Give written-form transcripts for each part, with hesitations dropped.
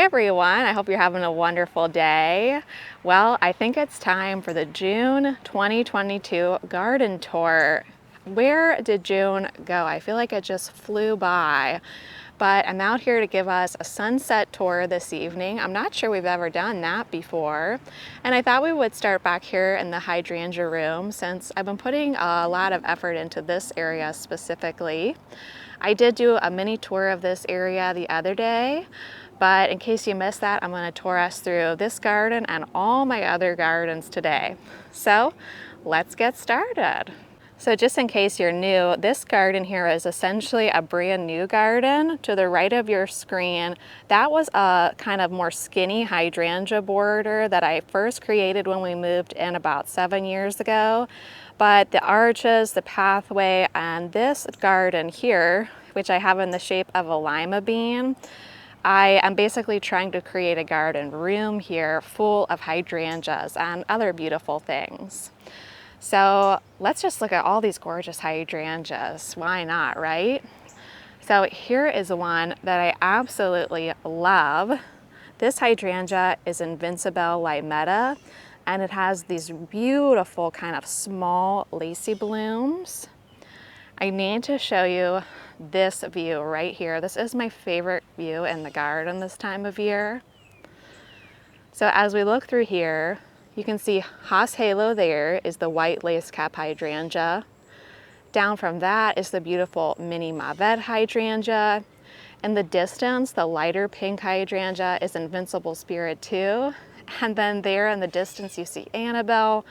everyone, I hope you're having a wonderful day. Well, I think it's time for the June 2022 garden tour. Where did June go? I feel like it just flew by, but I'm out here to give us a sunset tour this evening. I'm not sure we've ever done that before, and I thought we would start back here in the hydrangea room since I've been putting a lot of effort into this area specifically. I did do a mini tour of this area the other day, but in case you missed that, I'm going to tour us through this garden and all my other gardens today. So let's get started. So just in case you're new, this garden here is essentially a brand new garden. To the right of your screen, that was a kind of more skinny hydrangea border that I first created when we moved in about 7 years ago. But the arches, the pathway, and this garden here, which I have in the shape of a lima bean, I am basically trying to create a garden room here full of hydrangeas and other beautiful things. So let's just look at all these gorgeous hydrangeas. Why not, right? So here is one that I absolutely love. This hydrangea is Invincible Limetta, and it has these beautiful kind of small lacy blooms. I need to show you this view right here. This is my favorite view in the garden this time of year. So as we look through here, you can see Haas Halo there is the white lace cap hydrangea. Down from that is the beautiful mini Mauvet hydrangea. In the distance, the lighter pink hydrangea is Invincible Spirit 2. And then there in the distance, you see Annabelle.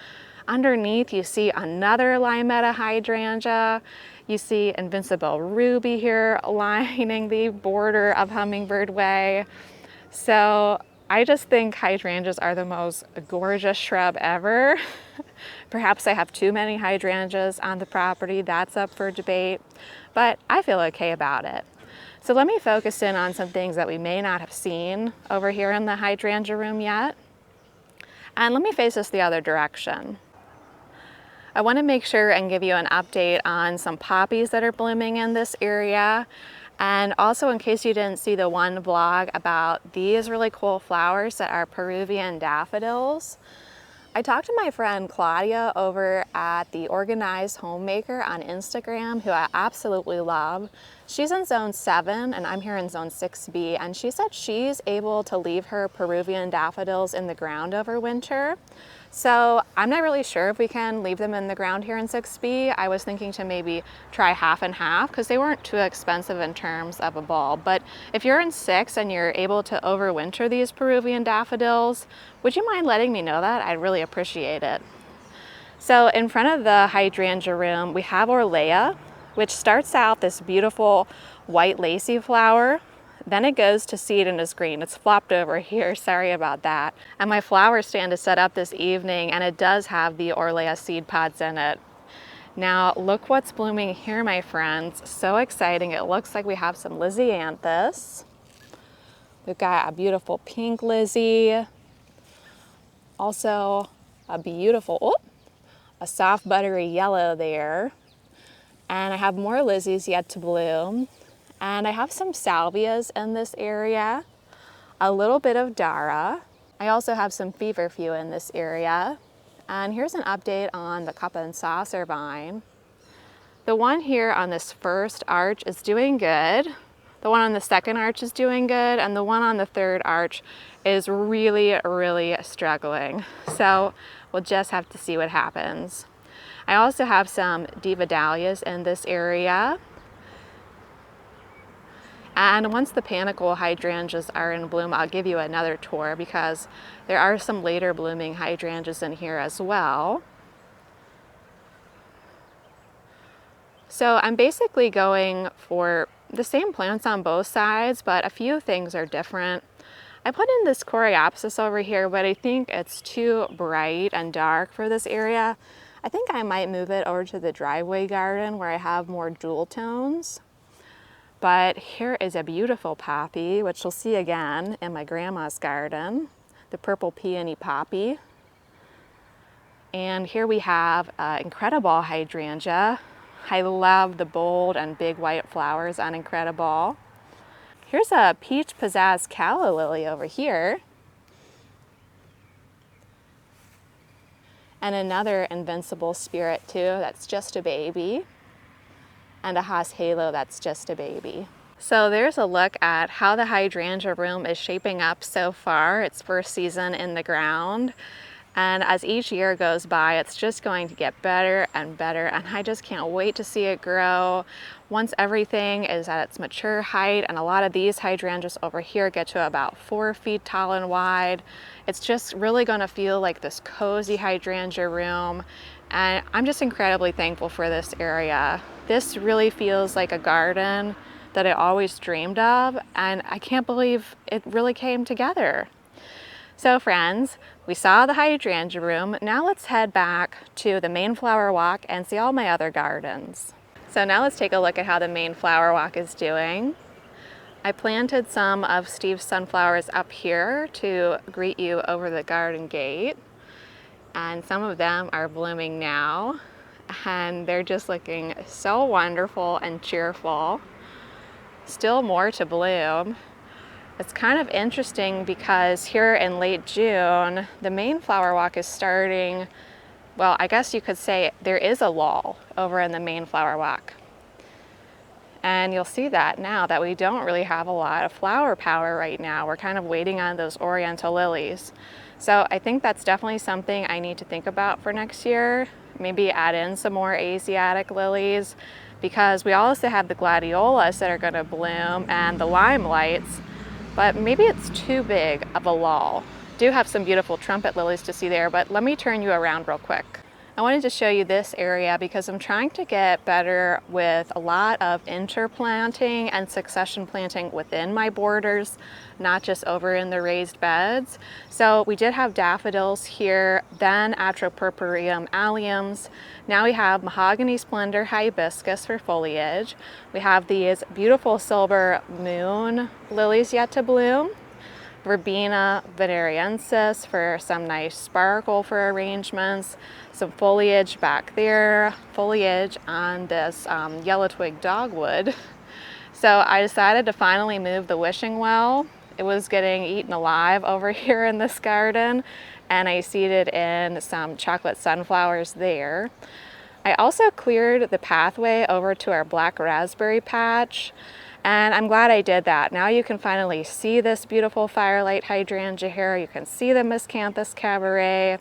Underneath, you see another Limetta hydrangea. You see Invincible Ruby here lining the border of Hummingbird Way. So I just think hydrangeas are the most gorgeous shrub ever. Perhaps I have too many hydrangeas on the property. That's up for debate, but I feel okay about it. So let me focus in on some things that we may not have seen over here in the hydrangea room yet. And let me face this the other direction. I want to make sure and give you an update on some poppies that are blooming in this area. And also, in case you didn't see the one vlog about these really cool flowers that are Peruvian Daffodils, I talked to my friend Claudia over at the Organized Homemaker on Instagram, who I absolutely love. She's in zone 7 and I'm here in zone 6B, and she said she's able to leave her Peruvian daffodils in the ground over winter. So I'm not really sure if we can leave them in the ground here in 6B. I was thinking to maybe try half and half because they weren't too expensive in terms of a bulb. But if you're in 6 and you're able to overwinter these Peruvian daffodils, would you mind letting me know that? I'd really appreciate it. So in front of the hydrangea room, we have Orlea, which starts out this beautiful white lacy flower. Then it goes to seed and is green. It's flopped over here, sorry about that. And my flower stand is set up this evening, and it does have the Orlea seed pods in it. Now look what's blooming here, my friends. So exciting. It looks like we have some Lysianthus. We've got a beautiful pink Lizzie. Also a beautiful, a soft buttery yellow there. And I have more Lizzies yet to bloom. And I have some salvias in this area, a little bit of Dara. I also have some feverfew in this area. And here's an update on the cup and saucer vine. The one here on this first arch is doing good. The one on the second arch is doing good. And the one on the third arch is really, really struggling. So we'll just have to see what happens. I also have some Diva Dahlias in this area. And once the panicle hydrangeas are in bloom, I'll give you another tour because there are some later blooming hydrangeas in here as well. So I'm basically going for the same plants on both sides, but a few things are different. I put in this Coreopsis over here, but I think it's too bright and dark for this area. I think I might move it over to the driveway garden where I have more jewel tones. But here is a beautiful poppy, which you'll see again in my grandma's garden, the purple peony poppy. And here we have Incredible hydrangea. I love the bold and big white flowers on Incredible. Here's a peach pizzazz calla lily over here. And another Invincible spirit too, that's just a baby. And a Haas halo that's just a baby. So there's a look at how the hydrangea room is shaping up so far. Its first season in the ground. And as each year goes by, it's just going to get better and better. And I just can't wait to see it grow. Once everything is at its mature height, and a lot of these hydrangeas over here get to about 4 feet tall and wide, it's just really gonna feel like this cozy hydrangea room. And I'm just incredibly thankful for this area. This really feels like a garden that I always dreamed of, and I can't believe it really came together. So friends, we saw the hydrangea room. Now let's head back to the main flower walk and see all my other gardens. So now let's take a look at how the main flower walk is doing. I planted some of Steve's sunflowers up here to greet you over the garden gate. And some of them are blooming now. And they're just looking so wonderful and cheerful. Still more to bloom. It's kind of interesting because here in late June, the main flower walk is starting, well, I guess you could say there is a lull over in the main flower walk. And you'll see that now that we don't really have a lot of flower power right now. We're kind of waiting on those Oriental Lilies. So I think that's definitely something I need to think about for next year. Maybe add in some more Asiotic lilies, because we also have the Gladiolus that are going to bloom and the limelights. But maybe it's too big of a lull. Do have some beautiful trumpet lilies to see there, but let me turn you around real quick. I wanted to show you this area because I'm trying to get better with a lot of interplanting and succession planting within my borders, not just over in the raised beds. So we did have daffodils here, then Atropurpureum alliums. Now we have mahogany splendor hibiscus for foliage. We have these beautiful silver moon lilies yet to bloom. Verbena veneriensis for some nice sparkle for arrangements, some foliage back there, foliage on this yellow twig dogwood. So I decided to finally move the wishing well. It was getting eaten alive over here in this garden, and I seeded in some chocolate sunflowers there. I also cleared the pathway over to our black raspberry patch. And I'm glad I did that. Now you can finally see this beautiful firelight hydrangea here. You can see the Miscanthus cabaret.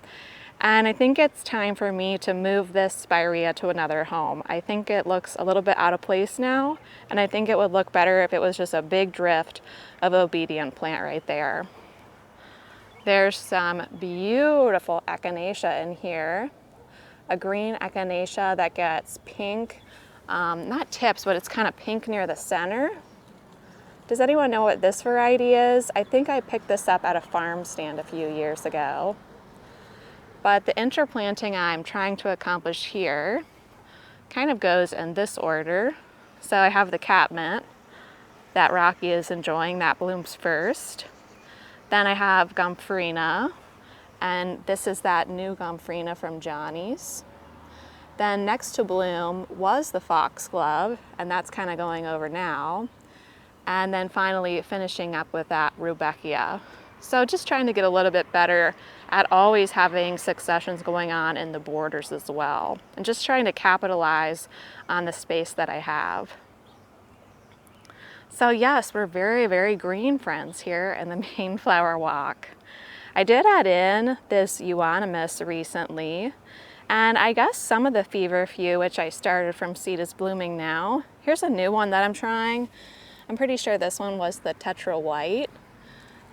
And I think it's time for me to move this spirea to another home. I think it looks a little bit out of place now. And I think it would look better if it was just a big drift of obedient plant right there. There's some beautiful Echinacea in here. A green Echinacea that gets pink. Not tips, but it's kind of pink near the center. Does anyone know what this variety is? I think I picked this up at a farm stand a few years ago. But the interplanting I'm trying to accomplish here kind of goes in this order. So I have the catmint that Rocky is enjoying, that blooms first. Then I have Gomphrena, and this is that new Gomphrena from Johnny's. Then next to bloom was the foxglove, and that's kind of going over now. And then finally finishing up with that Rudbeckia. So just trying to get a little bit better at always having successions going on in the borders as well. And just trying to capitalize on the space that I have. So yes, we're very, very green, friends, here in the main flower walk. I did add in this euonymus recently. And I guess some of the feverfew, which I started from seed, is blooming now. Here's a new one that I'm trying. I'm pretty sure this one was the Tetra White.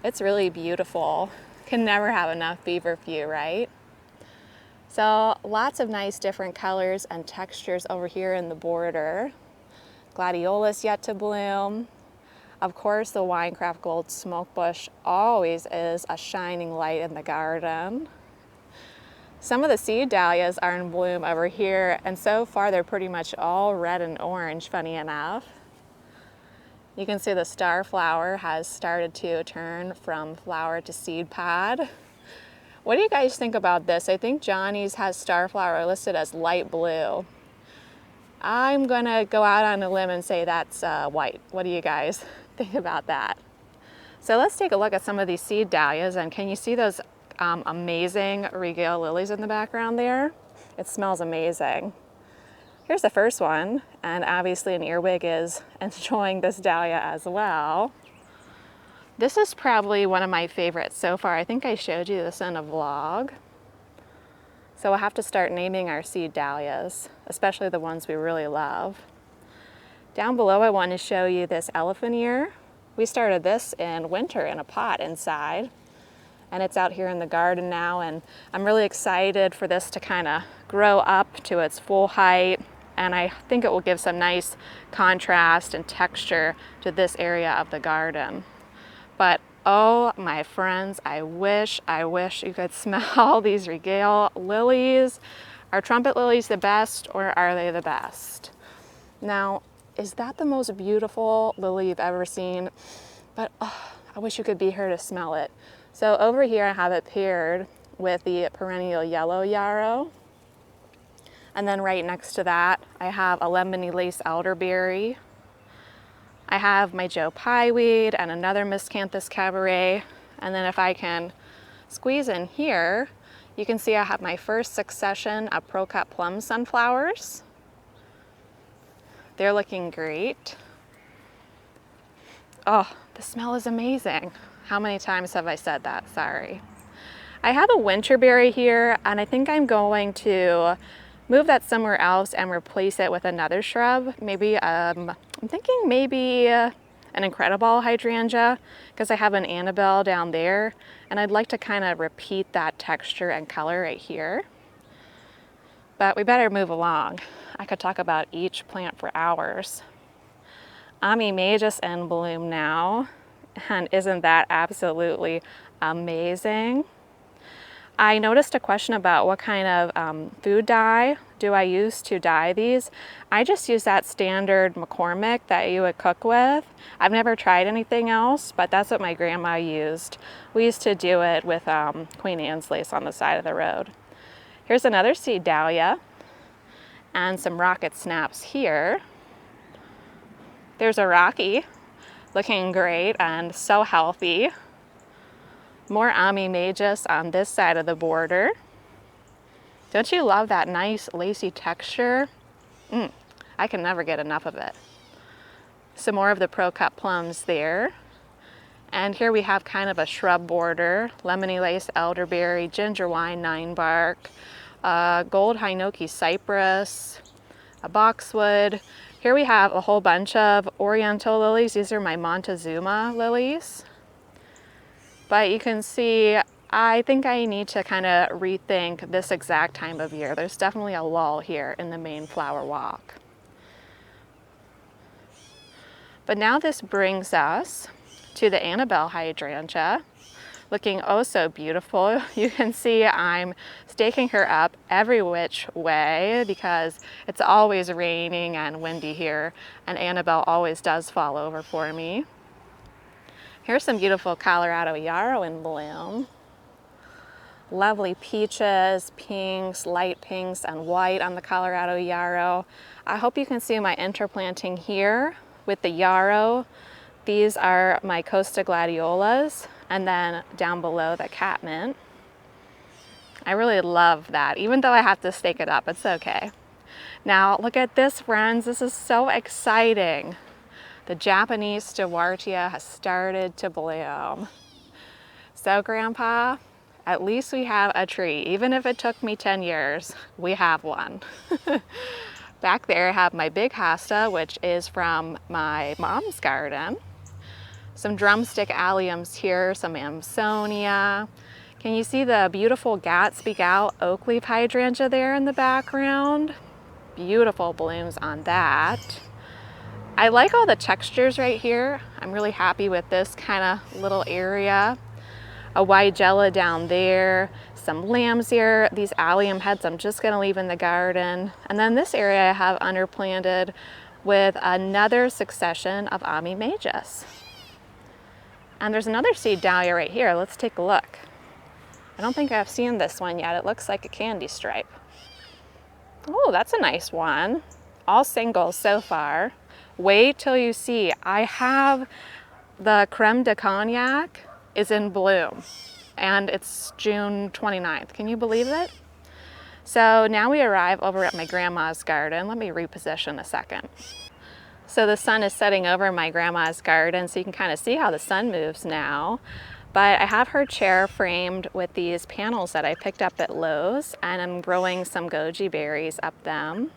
It's really beautiful. Can never have enough feverfew, right? So lots of nice different colors and textures over here in the border. Gladiolus yet to bloom. Of course, the Winecraft Gold Smokebush always is a shining light in the garden. Some of the seed dahlias are in bloom over here, and so far they're pretty much all red and orange, funny enough. You can see the star flower has started to turn from flower to seed pod. What do you guys think about this? I think Johnny's has star flower listed as light blue. I'm gonna go out on a limb and say that's white. What do you guys think about that? So let's take a look at some of these seed dahlias, and can you see those amazing regale lilies in the background there? It smells amazing. Here's the first one, and obviously an earwig is enjoying this dahlia as well. This is probably one of my favorites so far. I think I showed you this in a vlog. So we'll have to start naming our seed dahlias, especially the ones we really love. Down below I want to show you this elephant ear. We started this in winter in a pot inside, and it's out here in the garden now, and I'm really excited for this to kind of grow up to its full height, and I think it will give some nice contrast and texture to this area of the garden. But oh my friends, I wish you could smell these regale lilies. Are trumpet lilies the best, or are they the best? Now, is that the most beautiful lily you've ever seen? But oh, I wish you could be here to smell it. So over here I have it paired with the perennial yellow yarrow. And then right next to that I have a lemony lace elderberry. I have my Joe Pyeweed and another Miscanthus cabaret. And then if I can squeeze in here, you can see I have my first succession of Pro-Cut plum sunflowers. They're looking great. Oh, the smell is amazing. How many times have I said that? Sorry. I have a winterberry here, and I think I'm going to move that somewhere else and replace it with another shrub. Maybe, I'm thinking maybe an Incredible hydrangea, because I have an Annabelle down there, and I'd like to kind of repeat that texture and color right here. But we better move along. I could talk about each plant for hours. Amimagus in bloom now, and isn't that absolutely amazing? I noticed a question about what kind of food dye do I use to dye these. I just use that standard McCormick that you would cook with. I've never tried anything else, but that's what my grandma used. We used to do it with Queen Anne's lace on the side of the road. Here's another seed dahlia and some rocket snaps here. There's a Rocky, looking great and so healthy. More Amimagus on this side of the border. Don't you love that nice lacy texture? I can never get enough of it. Some more of the Pro-Cut plums there. And here we have kind of a shrub border, lemony lace elderberry, ginger wine 9-bark, gold hinoki cypress, a boxwood. Here we have a whole bunch of Oriental lilies. These are my Montezuma lilies. But you can see, I think I need to kind of rethink this exact time of year. There's definitely a lull here in the main flower walk. But now this brings us to the Annabelle Hydrangea, looking oh so beautiful. You can see I'm staking her up every which way because it's always raining and windy here, and Annabelle always does fall over for me. Here's some beautiful Colorado yarrow in bloom. Lovely peaches, pinks, light pinks, and white on the Colorado yarrow. I hope you can see my interplanting here with the yarrow. These are my Costa Gladiolas, and then down below the catmint. I really love that, even though I have to stake it up, it's okay. Now look at this, friends, this is so exciting. The Japanese Stewartia has started to bloom. So Grandpa, at least we have a tree. Even if it took me 10 years, we have one. Back there I have my big hosta, which is from my mom's garden. Some drumstick alliums here, some Amsonia. Can you see the beautiful Gatsby Gal oak leaf hydrangea there in the background? Beautiful blooms on that. I like all the textures right here. I'm really happy with this kind of little area. A Weigela down there, some lambs here. These allium heads I'm just gonna leave in the garden. And then this area I have underplanted with another succession of Amimagus. And there's another seed dahlia right here. Let's take a look. I don't think I've seen this one yet. It looks like a candy stripe. Oh, that's a nice one. All singles so far. Wait till you see. I have the creme de cognac is in bloom, and it's June 29th. Can you believe it? So now we arrive over at my grandma's garden. Let me reposition a second. So the sun is setting over my grandma's garden, so you can kind of see how the sun moves now. But I have her chair framed with these panels that I picked up at Lowe's, and I'm growing some goji berries up them.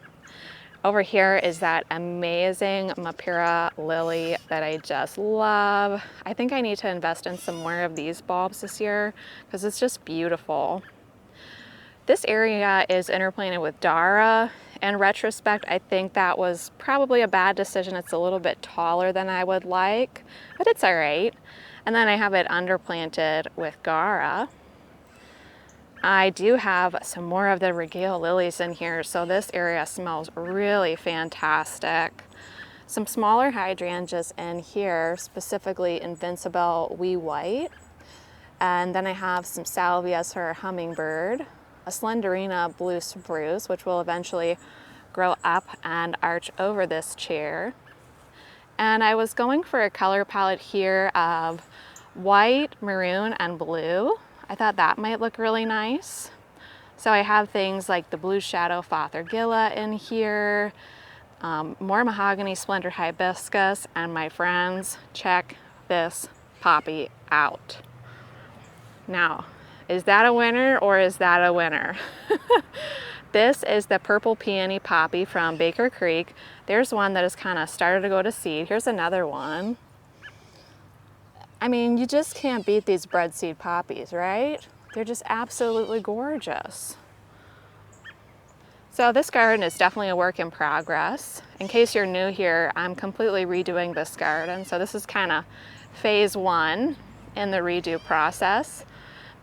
Over here is that amazing Mapira lily that I just love. I think I need to invest in some more of these bulbs this year because it's just beautiful. This area is interplanted with Dara. In retrospect, I think that was probably a bad decision. It's a little bit taller than I would like, but it's all right. And then I have it underplanted with Gara. I do have some more of the regale lilies in here, so this area smells really fantastic. Some smaller hydrangeas in here, specifically Invincible Wee White. And then I have some salvias for hummingbird, a Slenderina blue spruce, which will eventually grow up and arch over this chair. And I was going for a color palette here of white, maroon, and blue. I thought that might look really nice. So I have things like the blue shadow Fothergilla in here, more mahogany splendor hibiscus, and my friends, check this poppy out. Now, is that a winner or is that a winner? This is the purple peony poppy from Baker Creek. There's one that has kind of started to go to seed. Here's another one. I mean, you just can't beat these bread seed poppies, right? They're just absolutely gorgeous. So this garden is definitely a work in progress. In case you're new here, I'm completely redoing this garden. So this is kind of phase 1 in the redo process.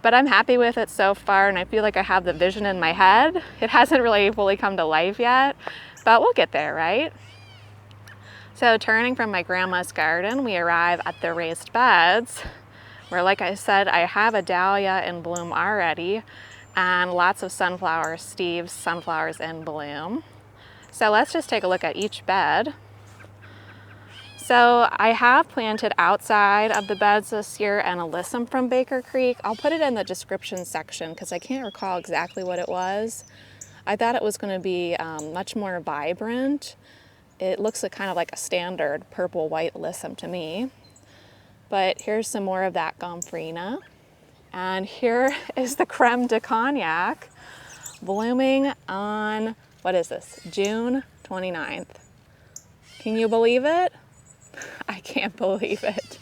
But I'm happy with it so far, and I feel like I have the vision in my head. It hasn't really fully come to life yet, but we'll get there, right? So turning from my grandma's garden, we arrive at the raised beds, where, like I said, I have a dahlia in bloom already, and lots of sunflowers, Steve's sunflowers in bloom. So let's just take a look at each bed. So I have planted outside of the beds this year an alyssum from Baker Creek. I'll put it in the description section because I can't recall exactly what it was. I thought it was going to be much more vibrant. It looks kind of like a standard purple-white alyssum to me. But here's some more of that gomphrena. And here is the creme de cognac blooming on, what is this, June 29th. Can you believe it? I can't believe it.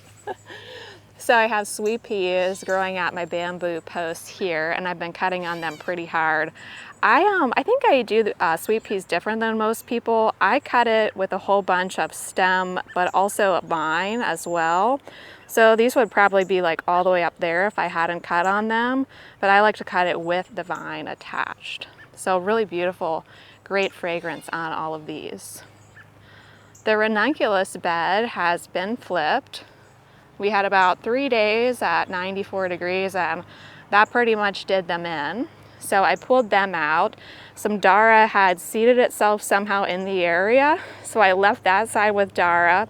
So I have sweet peas growing out my bamboo posts here, and I've been cutting on them pretty hard. I think I do sweet peas different than most people. I cut it with a whole bunch of stem, but also a vine as well. So these would probably be like all the way up there if I hadn't cut on them, but I like to cut it with the vine attached. So really beautiful, great fragrance on all of these. The ranunculus bed has been flipped. We had about 3 days at 94 degrees, and that pretty much did them in. So I pulled them out. Some Dara had seeded itself somehow in the area, so I left that side with Dara,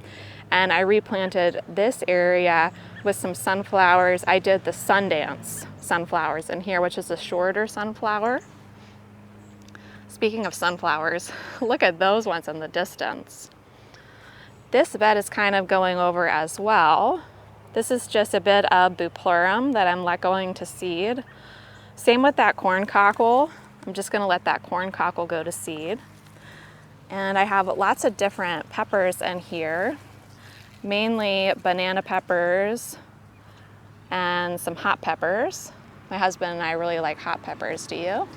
and I replanted this area with some sunflowers. I did the Sundance Sunflowers in here, which is a shorter sunflower. Speaking of sunflowers, look at those ones in the distance. This bed is kind of going over as well. This is just a bit of Buplurum that I'm going to seed. Same with that corn cockle. I'm just going to let that corn cockle go to seed. And I have lots of different peppers in here, mainly banana peppers and some hot peppers. My husband and I really like hot peppers, do you?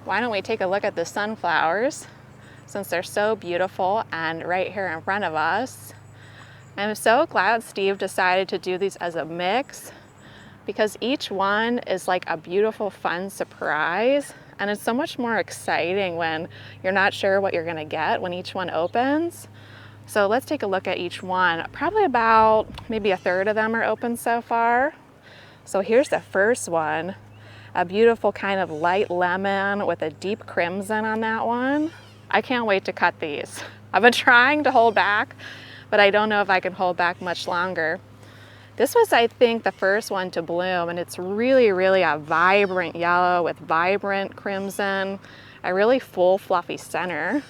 Why don't we take a look at the sunflowers, since they're so beautiful and right here in front of us. I'm so glad Steve decided to do these as a mix, because each one is like a beautiful, fun surprise. And it's so much more exciting when you're not sure what you're gonna get when each one opens. So let's take a look at each one. Probably about maybe a third of them are open so far. So here's the first one, a beautiful kind of light lemon with a deep crimson on that one. I can't wait to cut these. I've been trying to hold back, but I don't know if I can hold back much longer. This was, I think, the first one to bloom, and it's really, really a vibrant yellow with vibrant crimson, a really full, fluffy center.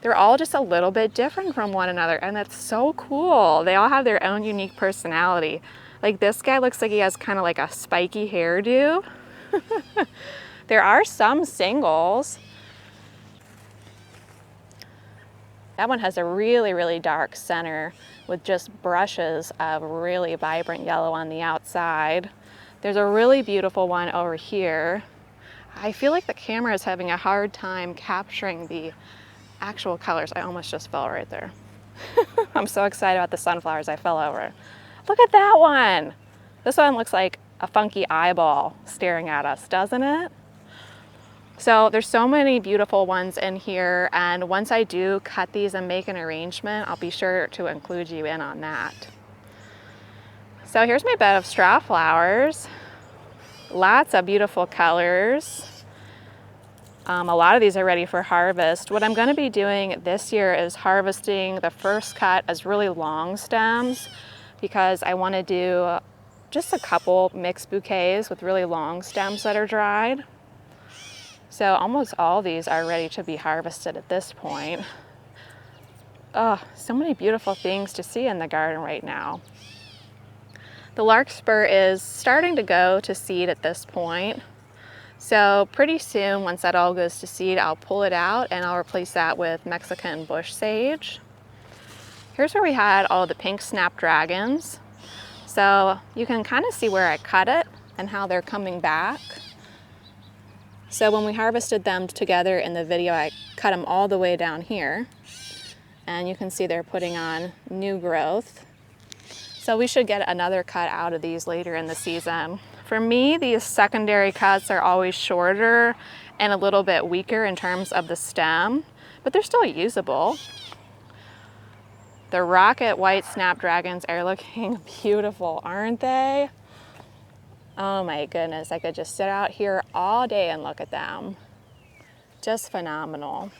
They're all just a little bit different from one another, and that's so cool. They all have their own unique personality. Like this guy looks like he has kind of like a spiky hairdo. There are some singles. That one has a really, really dark center with just brushes of really vibrant yellow on the outside. There's a really beautiful one over here. I feel like the camera is having a hard time capturing the actual colors. I almost just fell right there. I'm so excited about the sunflowers, I fell over. Look at that one. This one looks like a funky eyeball staring at us, doesn't it? So there's so many beautiful ones in here, and once I do cut these and make an arrangement, I'll be sure to include you in on that. So here's my bed of straw flowers. Lots of beautiful colors. A lot of these are ready for harvest. What I'm going to be doing this year is harvesting the first cut as really long stems, because I want to do just a couple mixed bouquets with really long stems that are dried. So almost all these are ready to be harvested at this point. Oh, so many beautiful things to see in the garden right now. The Larkspur is starting to go to seed at this point. So pretty soon, once that all goes to seed, I'll pull it out and I'll replace that with Mexican bush sage. Here's where we had all the pink Snapdragons. So you can kind of see where I cut it and how they're coming back. So when we harvested them together in the video, I cut them all the way down here, and you can see they're putting on new growth. So we should get another cut out of these later in the season. For me, these secondary cuts are always shorter and a little bit weaker in terms of the stem, but they're still usable. The rocket white Snapdragons are looking beautiful, aren't they? Oh my goodness, I could just sit out here all day and look at them. Just phenomenal.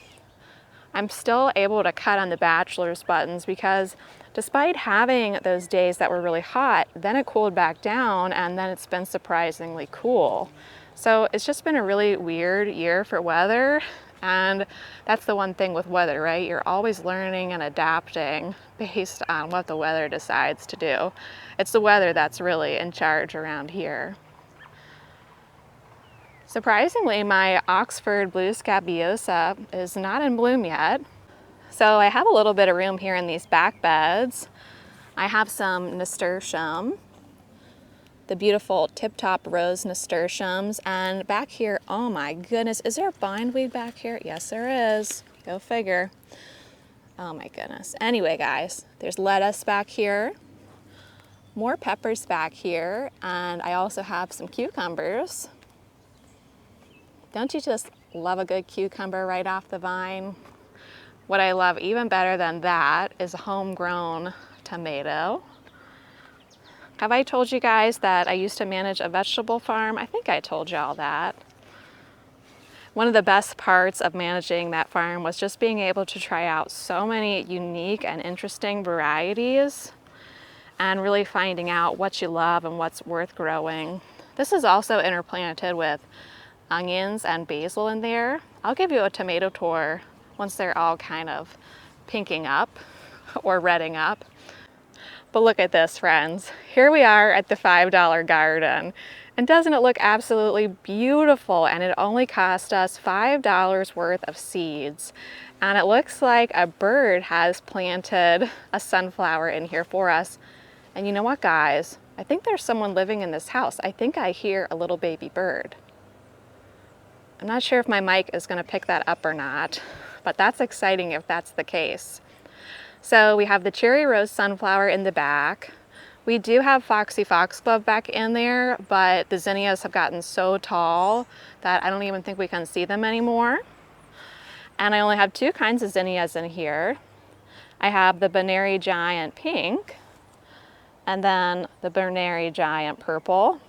I'm still able to cut on the bachelor's buttons because despite having those days that were really hot, then it cooled back down and then it's been surprisingly cool. So it's just been a really weird year for weather, and that's the one thing with weather, right? You're always learning and adapting based on what the weather decides to do. It's the weather that's really in charge around here. Surprisingly, my Oxford blue scabiosa is not in bloom yet. So I have a little bit of room here in these back beds. I have some nasturtium, the beautiful tip-top rose nasturtiums, and back here, oh my goodness, is there a bindweed back here? Yes, there is. Go figure. Oh my goodness. Anyway, guys, there's lettuce back here, more peppers back here, and I also have some cucumbers. Don't you just love a good cucumber right off the vine? What I love even better than that is a homegrown tomato. Have I told you guys that I used to manage a vegetable farm? I think I told y'all that. One of the best parts of managing that farm was just being able to try out so many unique and interesting varieties and really finding out what you love and what's worth growing. This is also interplanted with onions and basil in there. I'll give you a tomato tour once they're all kind of pinking up or redding up. But look at this, friends. Here we are at the $5 garden. And doesn't it look absolutely beautiful? And it only cost us $5 worth of seeds. And it looks like a bird has planted a sunflower in here for us. And you know what, guys? I think there's someone living in this house. I think I hear a little baby bird. I'm not sure if my mic is going to pick that up or not, but that's exciting if that's the case. So we have the cherry rose sunflower in the back. We do have foxy foxglove back in there, but the zinnias have gotten so tall that I don't even think we can see them anymore. And I only have two kinds of zinnias in here. I have the Benary Giant pink and then the Benary Giant purple.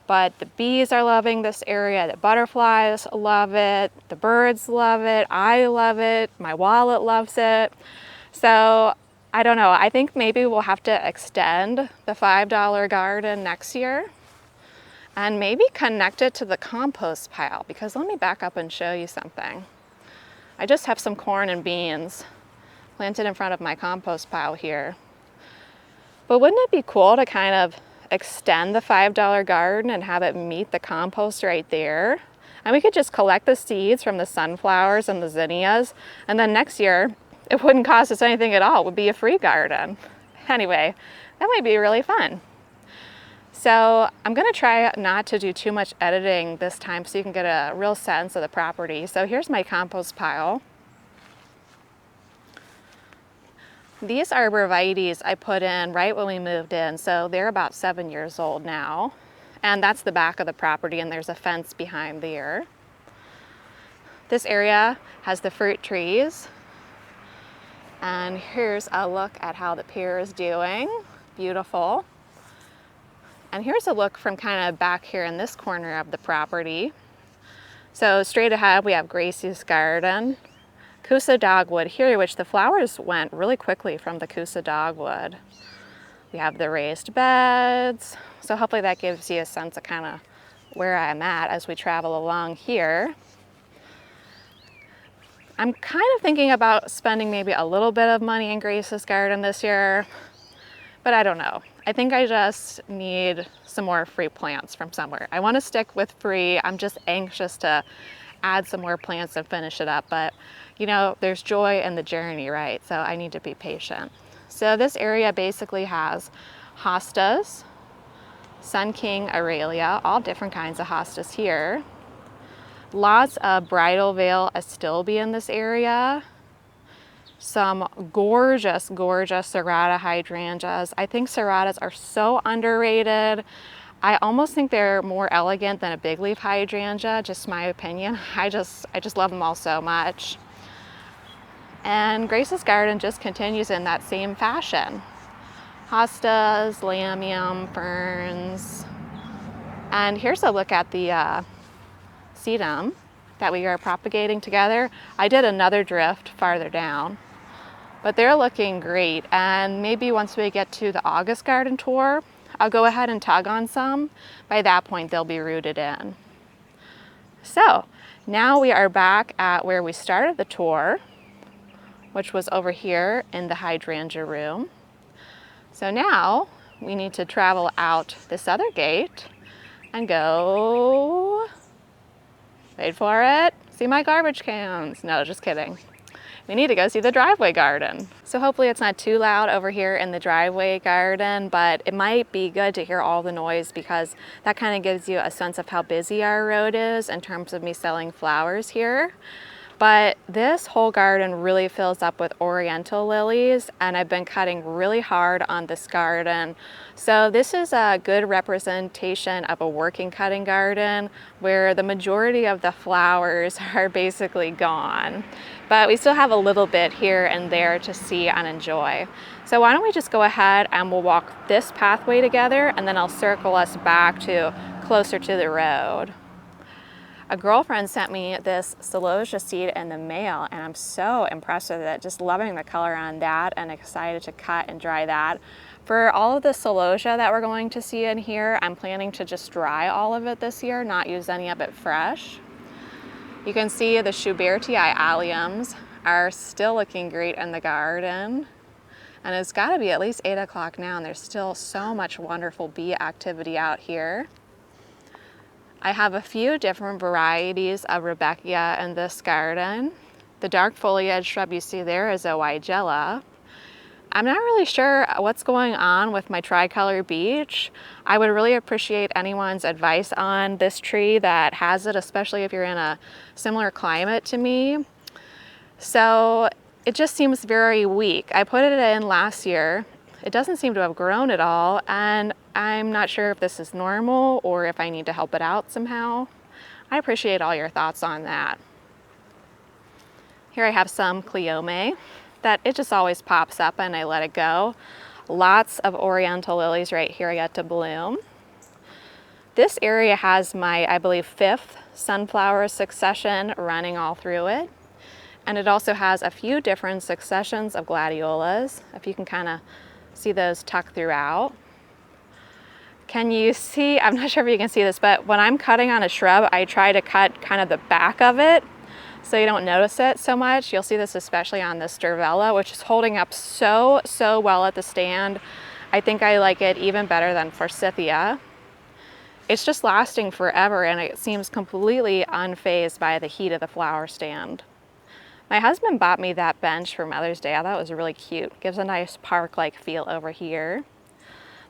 But the bees are loving this area, the butterflies love it, the birds love it, I love it, my wallet loves it. So I don't know, I think maybe we'll have to extend the $5 garden next year and maybe connect it to the compost pile, because let me back up and show you something. I just have some corn and beans planted in front of my compost pile here. But wouldn't it be cool to kind of extend the $5 garden and have it meet the compost right there? And we could just collect the seeds from the sunflowers and the zinnias, and then next year it wouldn't cost us anything at all. It would be a free garden. Anyway, that might be really fun. So I'm gonna try not to do too much editing this time so you can get a real sense of the property. So here's my compost pile. These arborvitaes I put in right when we moved in, so they're about 7 years old now. And that's the back of the property, and there's a fence behind there. This area has the fruit trees. And here's a look at how the pear is doing. Beautiful. And here's a look from kind of back here in this corner of the property. So straight ahead, we have Gracie's garden. Kousa dogwood here, which the flowers went really quickly from the Kousa dogwood. We have the raised beds. So hopefully that gives you a sense of kind of where I'm at as we travel along here. I'm kind of thinking about spending maybe a little bit of money in Grace's garden this year, but I don't know. I think I just need some more free plants from somewhere. I want to stick with free. I'm just anxious to add some more plants and finish it up, but you know, there's joy in the journey, right? So I need to be patient. So this area basically has hostas, Sun King Aurelia, all different kinds of hostas here. Lots of bridal veil astilbe in this area. Some gorgeous, gorgeous serrata hydrangeas. I think serratas are so underrated. I almost think they're more elegant than a big leaf hydrangea, just my opinion. I just love them all so much. And Grace's garden just continues in that same fashion. Hostas, lamium, ferns. And here's a look at the sedum that we are propagating together. I did another drift farther down, but they're looking great. And maybe once we get to the August garden tour, I'll go ahead and tug on some. By that point, they'll be rooted in. So now we are back at where we started the tour, which was over here in the hydrangea room. So now we need to travel out this other gate and go, wait for it, see my garbage cans. No, just kidding. We need to go see the driveway garden. So hopefully it's not too loud over here in the driveway garden, but it might be good to hear all the noise because that kind of gives you a sense of how busy our road is in terms of me selling flowers here. But this whole garden really fills up with Oriental Lilies, and I've been cutting really hard on this garden. So this is a good representation of a working cutting garden where the majority of the flowers are basically gone. But we still have a little bit here and there to see and enjoy. So why don't we just go ahead and we'll walk this pathway together, and then I'll circle us back to closer to the road. A girlfriend sent me this Celosia seed in the mail, and I'm so impressed with it. Just loving the color on that and excited to cut and dry that. For all of the Celosia that we're going to see in here, I'm planning to just dry all of it this year, not use any of it fresh. You can see the Schubertii alliums are still looking great in the garden. And it's gotta be at least 8 o'clock now, and there's still so much wonderful bee activity out here. I have a few different varieties of Rebecca in this garden. The dark foliage shrub you see there is a Weigela. I'm not really sure what's going on with my tricolor beech. I would really appreciate anyone's advice on this tree that has it, especially if you're in a similar climate to me. So it just seems very weak. I put it in last year. It doesn't seem to have grown at all, and I'm not sure if this is normal or if I need to help it out somehow. I appreciate all your thoughts on that. Here I have some Cleome that it just always pops up and I let it go. Lots of Oriental Lilies right here yet to bloom. This area has my, I believe, 5th sunflower succession running all through it. And it also has a few different successions of Gladiolus, if you can kind of see those tucked throughout. Can you see, I'm not sure if you can see this, but when I'm cutting on a shrub, I try to cut kind of the back of it so you don't notice it so much. You'll see this especially on the Stervella, which is holding up so well at the stand. I think I like it even better than Forsythia. It's just lasting forever, and it seems completely unfazed by the heat of the flower stand. My husband bought me that bench for Mother's Day. I thought it was really cute. Gives a nice park-like feel over here.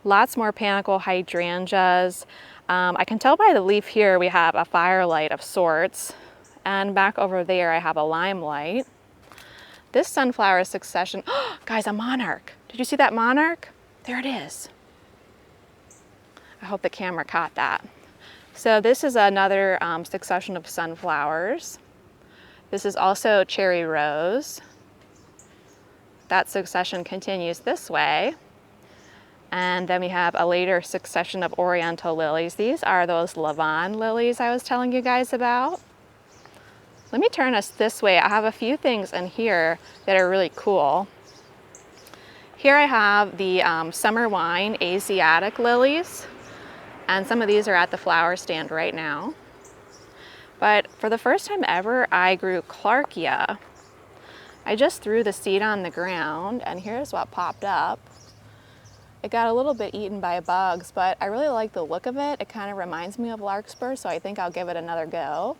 Lots more panicle hydrangeas. I can tell by the leaf here we have a firelight of sorts. And back over there I have a limelight. This sunflower succession, oh, guys, a monarch. Did you see that monarch? There it is. I hope the camera caught that. So this is another succession of sunflowers. This is also cherry rose. That succession continues this way. And then we have a later succession of Oriental lilies. These are those Lavon lilies I was telling you guys about. Let me turn us this way. I have a few things in here that are really cool. Here I have the summer wine Asiotic lilies. And some of these are at the flower stand right now. But for the first time ever, I grew Clarkia. I just threw the seed on the ground, and here's what popped up. It got a little bit eaten by bugs, but I really like the look of it. It kind of reminds me of Larkspur, so I think I'll give it another go.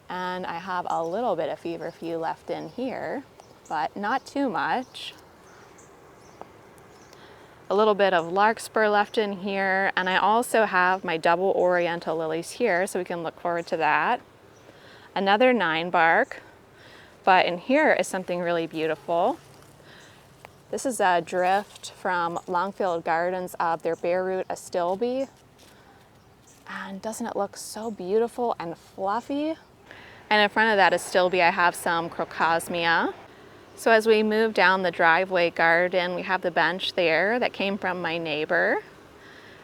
And I have a little bit of feverfew left in here, but not too much. A little bit of Larkspur left in here, and I also have my double Oriental lilies here, so we can look forward to that. Another 9 bark, but in here is something really beautiful. This is a drift from Longfield Gardens of their bare root astilbe. And doesn't it look so beautiful and fluffy? And in front of that astilbe, I have some Crocosmia. So as we move down the driveway garden, we have the bench there that came from my neighbor.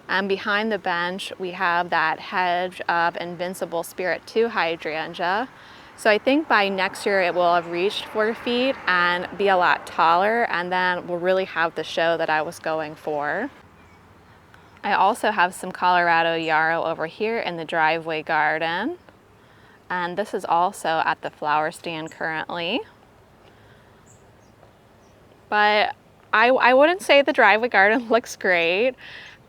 And behind the bench, we have that hedge of Invincible Spirit 2 hydrangea. So I think by next year it will have reached 4 feet and be a lot taller, and then we'll really have the show that I was going for. I also have some Colorado yarrow over here in the driveway garden. And this is also at the flower stand currently. But I wouldn't say the driveway garden looks great,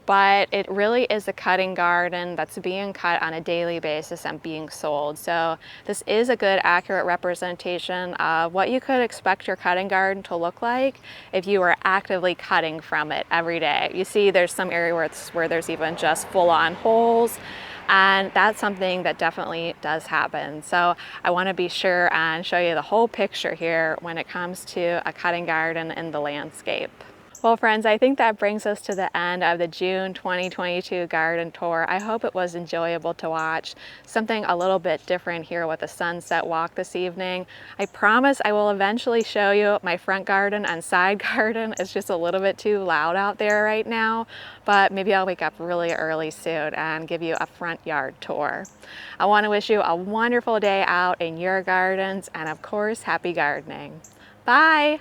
but it really is a cutting garden that's being cut on a daily basis and being sold. So this is a good, accurate representation of what you could expect your cutting garden to look like if you were actively cutting from it every day. You see there's some area where there's even just full-on holes, and that's something that definitely does happen. So I want to be sure and show you the whole picture here when it comes to a cutting garden in the landscape. Well, friends, I think that brings us to the end of the June 2022 garden tour. I hope it was enjoyable to watch. Something a little bit different here with the sunset walk this evening. I promise I will eventually show you my front garden and side garden. It's just a little bit too loud out there right now, but maybe I'll wake up really early soon and give you a front yard tour. I want to wish you a wonderful day out in your gardens, and of course, happy gardening. Bye!